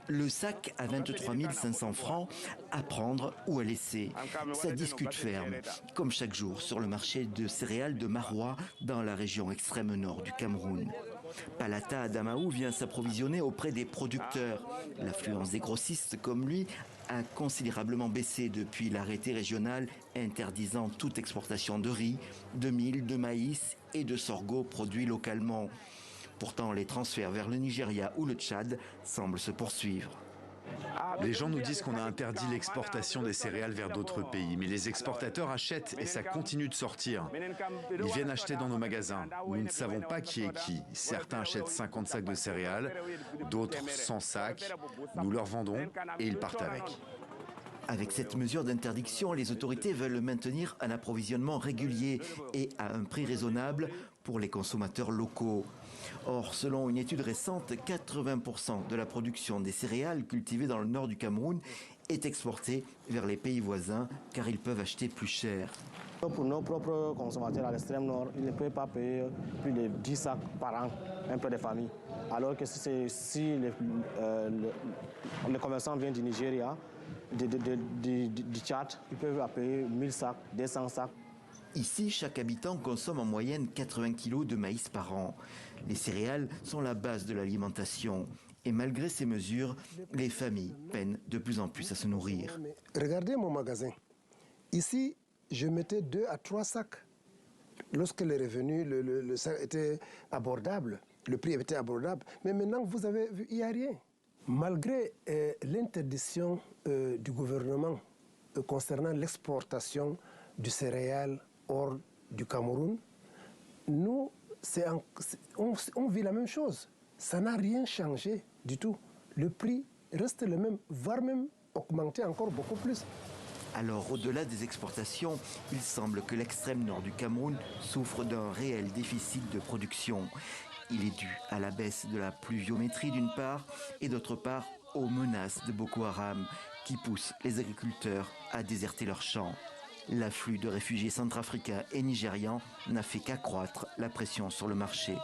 Le sac à 23 500 francs, à prendre ou à laisser. Ça discute ferme, comme chaque jour sur le marché de céréales de Maroua, dans la région extrême nord du Cameroun. Palata Adamaou vient s'approvisionner auprès des producteurs. L'affluence des grossistes comme lui a considérablement baissé depuis l'arrêté régional interdisant toute exportation de riz, de mil, de maïs et de sorgho produits localement. Pourtant, les transferts vers le Nigeria ou le Tchad semblent se poursuivre. Les gens nous disent qu'on a interdit l'exportation des céréales vers d'autres pays, mais les exportateurs achètent et ça continue de sortir. Ils viennent acheter dans nos magasins. Nous ne savons pas qui est qui. Certains achètent 50 sacs de céréales, d'autres 100 sacs. Nous leur vendons et ils partent avec. Avec cette mesure d'interdiction, les autorités veulent maintenir un approvisionnement régulier et à un prix raisonnable pour les consommateurs locaux. Or, selon une étude récente, 80% de la production des céréales cultivées dans le nord du Cameroun est exportée vers les pays voisins car ils peuvent acheter plus cher. Pour nos propres consommateurs à l'extrême nord, ils ne peuvent pas payer plus de 10 sacs par an, un peu de famille. Alors que si les commerçants viennent du Nigeria, du Tchad, ils peuvent payer 1000 sacs, 200 sacs. Ici, chaque habitant consomme en moyenne 80 kg de maïs par an. Les céréales sont la base de l'alimentation. Et malgré ces mesures, les familles peinent de plus en plus à se nourrir. Regardez mon magasin. Ici, je mettais 2 à 3 sacs. Lorsque les revenus, le sac était abordable, le prix était abordable. Mais maintenant, vous avez vu, il n'y a rien. Malgré l'interdiction du gouvernement concernant l'exportation du céréal hors du Cameroun, nous, on vit la même chose. Ça n'a rien changé du tout. Le prix reste le même, voire même augmenté encore beaucoup plus. Alors, au-delà des exportations, il semble que l'extrême nord du Cameroun souffre d'un réel déficit de production. Il est dû à la baisse de la pluviométrie d'une part et d'autre part aux menaces de Boko Haram qui poussent les agriculteurs à déserter leurs champs. L'afflux de réfugiés centrafricains et nigérians n'a fait qu'accroître la pression sur le marché.